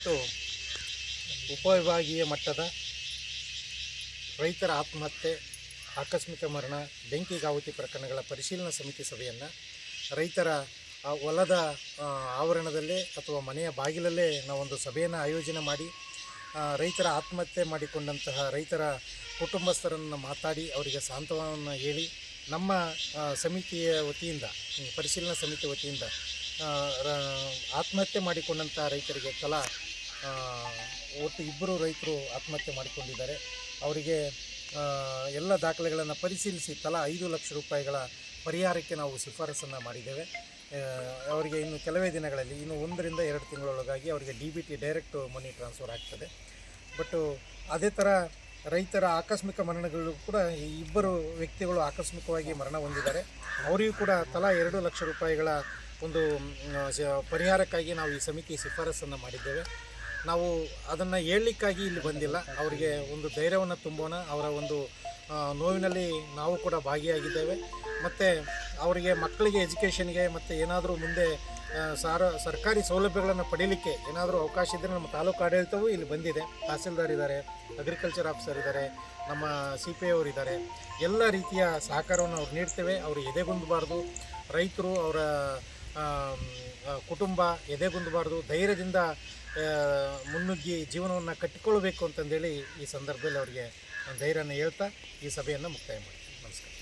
ಇವತ್ತು ಉಪವಿಭಾಗೀಯ ಮಟ್ಟದ ರೈತರ ಆತ್ಮಹತ್ಯೆ, ಆಕಸ್ಮಿಕ ಮರಣ, ಬೆಂಕಿಗಾಹುತಿ ಪ್ರಕರಣಗಳ ಪರಿಶೀಲನಾ ಸಮಿತಿ ಸಭೆಯನ್ನು ರೈತರ ಹೊಲದ ಆವರಣದಲ್ಲೇ ಅಥವಾ ಮನೆಯ ಬಾಗಿಲಲ್ಲೇ ನಾವೊಂದು ಸಭೆಯನ್ನು ಆಯೋಜನೆ ಮಾಡಿ ರೈತರ ಆತ್ಮಹತ್ಯೆ ಮಾಡಿಕೊಂಡಂತಹ ರೈತರ ಕುಟುಂಬಸ್ಥರನ್ನು ಮಾತಾಡಿ ಅವರಿಗೆ ಸಾಂತ್ವನವನ್ನು ಹೇಳಿ ನಮ್ಮ ಸಮಿತಿಯ ವತಿಯಿಂದ, ಪರಿಶೀಲನಾ ಸಮಿತಿ ವತಿಯಿಂದ ಆತ್ಮಹತ್ಯೆ ಮಾಡಿಕೊಂಡಂಥ ರೈತರಿಗೆ ತಲಾ ಒಟ್ಟು 2 ರೈತರು ಆತ್ಮಹತ್ಯೆ ಮಾಡಿಕೊಂಡಿದ್ದಾರೆ. ಅವರಿಗೆ ಎಲ್ಲ ದಾಖಲೆಗಳನ್ನು ಪರಿಶೀಲಿಸಿ ತಲಾ 5 ಲಕ್ಷ ರೂಪಾಯಿಗಳ ಪರಿಹಾರಕ್ಕೆ ನಾವು ಶಿಫಾರಸನ್ನು ಮಾಡಿದ್ದೇವೆ. ಅವರಿಗೆ ಇನ್ನು ಕೆಲವೇ ದಿನಗಳಲ್ಲಿ, ಇನ್ನು 1 ರಿಂದ 2 ತಿಂಗಳೊಳಗಾಗಿ ಅವರಿಗೆ DBT ಡೈರೆಕ್ಟ್ ಮನಿ ಟ್ರಾನ್ಸ್ಫರ್ ಆಗ್ತದೆ. ಬಟ್ಟು ಅದೇ ಥರ ರೈತರ ಆಕಸ್ಮಿಕ ಮರಣಗಳು ಕೂಡ 2 ವ್ಯಕ್ತಿಗಳು ಆಕಸ್ಮಿಕವಾಗಿ ಮರಣ ಹೊಂದಿದ್ದಾರೆ. ಅವರಿಗೂ ಕೂಡ ತಲಾ 2 ಲಕ್ಷ ರೂಪಾಯಿಗಳ ಒಂದು ಪರಿಹಾರಕ್ಕಾಗಿ ನಾವು ಈ ಸಮಿತಿ ಶಿಫಾರಸನ್ನು ಮಾಡಿದ್ದೇವೆ. ನಾವು ಅದನ್ನು ಹೇಳಲಿಕ್ಕಾಗಿ ಇಲ್ಲಿ ಬಂದಿಲ್ಲ, ಅವರಿಗೆ ಒಂದು ಧೈರ್ಯವನ್ನು ತುಂಬೋಣ. ಅವರ ಒಂದು ನೋವಿನಲ್ಲಿ ನಾವು ಕೂಡ ಭಾಗಿಯಾಗಿದ್ದೇವೆ. ಮತ್ತು ಅವರಿಗೆ ಮಕ್ಕಳಿಗೆ ಎಜುಕೇಷನ್ಗೆ ಮತ್ತು ಏನಾದರೂ ಮುಂದೆ ಸರ್ಕಾರಿ ಸೌಲಭ್ಯಗಳನ್ನು ಪಡೀಲಿಕ್ಕೆ ಏನಾದರೂ ಅವಕಾಶ ಇದ್ದರೆ ನಮ್ಮ ತಾಲೂಕು ಆಡಳಿತವೂ ಇಲ್ಲಿ ಬಂದಿದೆ. ತಹಸೀಲ್ದಾರ್ ಇದ್ದಾರೆ, ಅಗ್ರಿಕಲ್ಚರ್ ಆಫೀಸರ್ ಇದ್ದಾರೆ, ನಮ್ಮ CPI ಅವರಿದ್ದಾರೆ. ಎಲ್ಲ ರೀತಿಯ ಸಹಕಾರವನ್ನು ಅವ್ರು ನೀಡ್ತೇವೆ. ಅವರು ಎದೆಗುಂದಬಾರ್ದು, ರೈತರು ಅವರ ಕುಟುಂಬ ಎದೆಗುಂದಬಾರ್ದು, ಧೈರ್ಯದಿಂದ ಮುನ್ನುಗ್ಗಿ ಜೀವನವನ್ನು ಕಟ್ಟಿಕೊಳ್ಳಬೇಕು ಅಂತಂದೇಳಿ ಈ ಸಂದರ್ಭದಲ್ಲಿ ಅವರಿಗೆ ಧೈರ್ಯನ ಹೇಳ್ತಾ ಈ ಸಭೆಯನ್ನು ಮುಕ್ತಾಯ ಮಾಡ್ತೀನಿ. ನಮಸ್ಕಾರ.